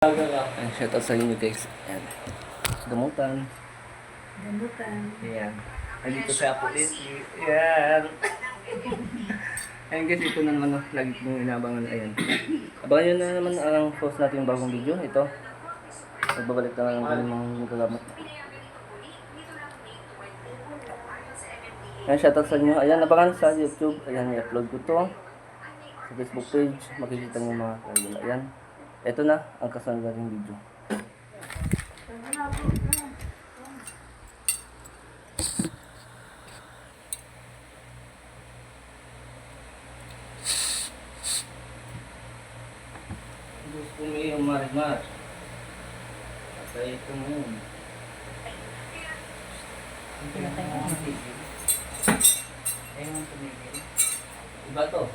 Ang shoutout sa inyo guys. Ayan. Gamutan. Ayan. Nandito sa Apo lately. Ayan. Ayan guys, ito na naman. Lagi kong inaabangan. Ayan. Abangan nyo na naman ang post natin yung bagong video. Ito. Nagbabalik na lang ng mga nagkalamat. Ayan, shoutout sa inyo. Ayan, abangan sa YouTube. Ayan, i-upload ko to. Sa Facebook page. Makikita nyo mga kailan. Ayan. Ito na ang kasunod nating video. Gusto mo yung marimar. Kaya ito mo yun. Ang pinatay mo ang tigil. Ayaw mo tumigil. Iba to.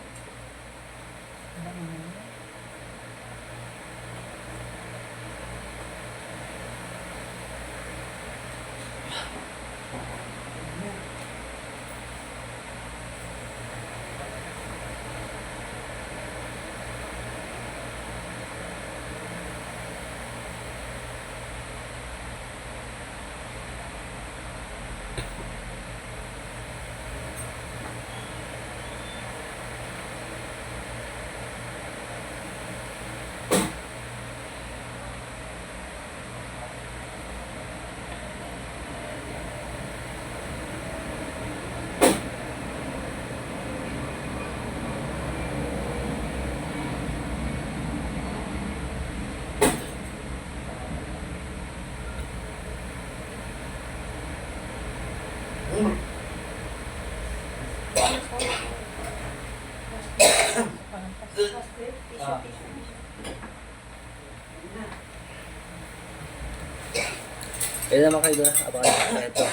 Kaya naman kayo doon, abangan nyo. Ito.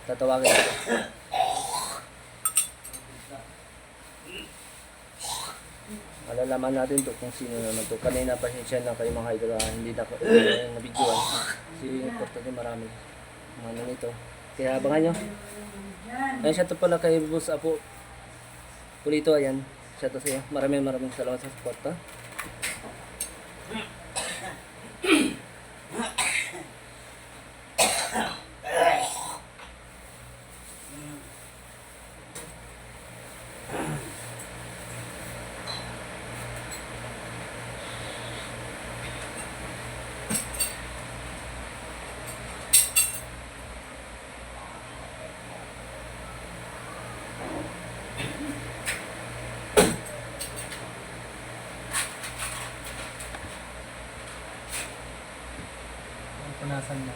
Tatawagin ito. Malalaman natin to kung sino naman to. Kanina pasensya lang kayo mga idol. Hindi na ko nabidyoan. Kasi importante marami. Ano nito. Kaya abangan nyo. Ayan, siya to pala kay Boss Apo Pulito. Ayan. Siya to sa'yo. Maraming salamat sa support ha. Punasan mo.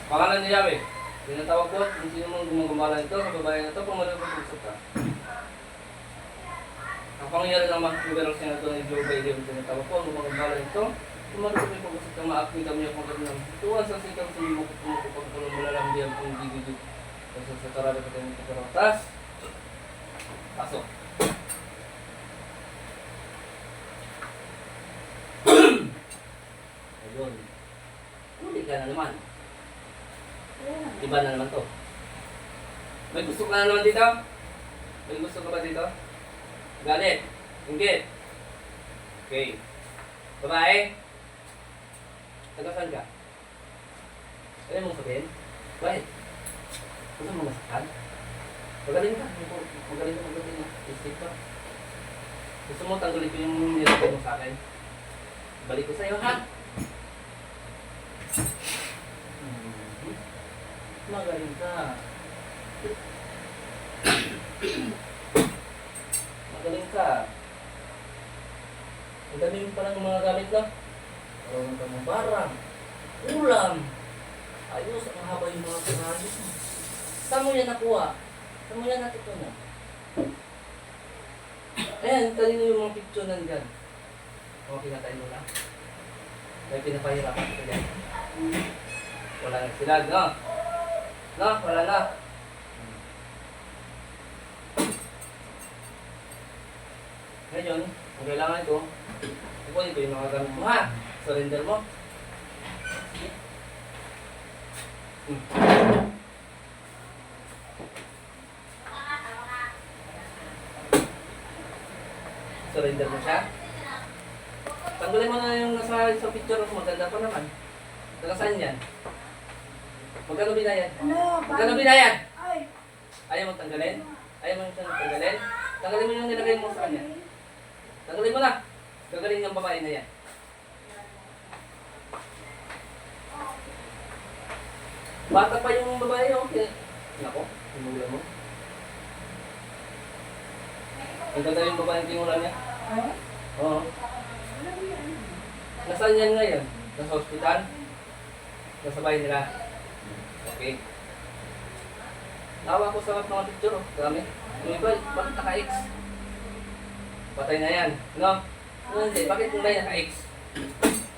Pangalan niya Yahweh. Tinatawag ko kung sino mong gumagambala nito, kababayan na ito, kung malapag-usap ka. Ang pangyayari ng mga gobyernong senator ni Joe Biden, tinatawag ko ang gumagambala nito, kung malapag-usap ka, maakita mo yung kung ng tuwan sa sikang sumimok at tumukupag ko ng malalambihan kung gigigit. Kasi sa tarada ka tayo ng karotas. Pasok. Ayun. Huli ka na naman. Iba na naman to. May gusto ka na naman dito? May gusto ka ba dito? Galit. Inggit. Okay. Babae. Taga saan ka? Ano mong sabihin? Bakit? Gusto mo masaktan? Magaling ka. Magaling ka. Isip ka. Gusto mo tanggalin ko yung nilagay mo sa akin? Balik ko sa'yo ha? Magaling ka. Magaling ka. Ang dami mo palang mga gamit na. Marunong ka mong barang. Ulam. Ayos, ang haba yung mga pinagis mo. Saan mo yan nakuha? Saan mo yan natutunan? Ayan, kanino yung mga picture nandyan? Mga pinatay mo na. May pinapahirapan ka dyan. Wala na sila, no? No, wala na. Ngayon, kung kailangan ito, kukunin ko yung mga gamit mo ha. Surrender mo. Surrender mo siya. Tanggalin mo na yung nasa sa picture mo. Maganda pa naman. Taga saan yan? Magkano binayad? Magkano binayad? Ayaw mo tanggalin? Ayaw mo siyang tanggalin? Tanggalin mo yung nilagay mo sa kanya. Tanggalin mo na. Gagaling yung babae na yan. Bata pa yung babae, okay. Nako, tinula mo. Ang ganda yung babae yung tinula niya. Oo. Nasaan yan ngayon? Nasa hospital? Nasa bahay nila? Okay. Nawa ko sa mga picture, oh. Dami. Yung iba, bakit naka-X? Patay na yan. No? No, hindi. Bakit yung bahay naka-X?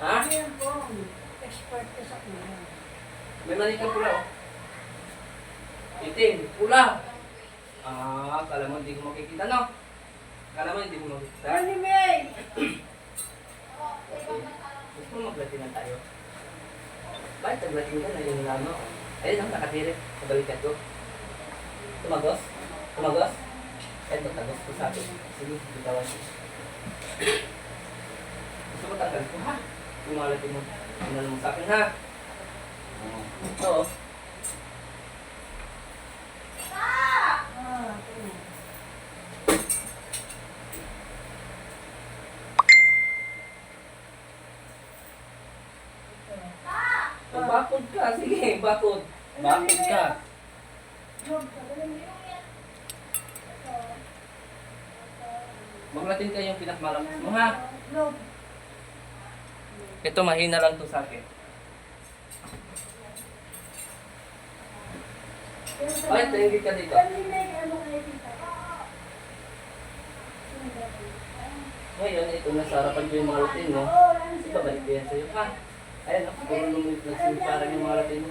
Ha? Expert ko sa kuya. May mali kang pula, oh. Itim, pula. Kala mo hindi ko makikita, no? Kala mo hindi ko makikita. Ano May? Gusto mo maglatinan tayo? Bakit naglatin ka na yung lano? Ayun ang nakatirik sa balikat ko. Tumagos? Tumagos? Eto, tagos ko sa akin. Sige, bitawan ko. Gusto mo tanggal ko, ha? Kumalatin mo. Ano mo sa akin, ha? Ito, oh. Bakod ka, sige, bakod. Bakod ka. Maglatin ka yung pinakmalakas mo, ha? Ito, mahina lang to sa akin. Ay, tingin ka dito. Ngayon, ito na sa harapan ko yung mga latin mo. Ibabalik ko yan sa'yo, ha? Ayan, puro nagsimparang yung mga latin mo.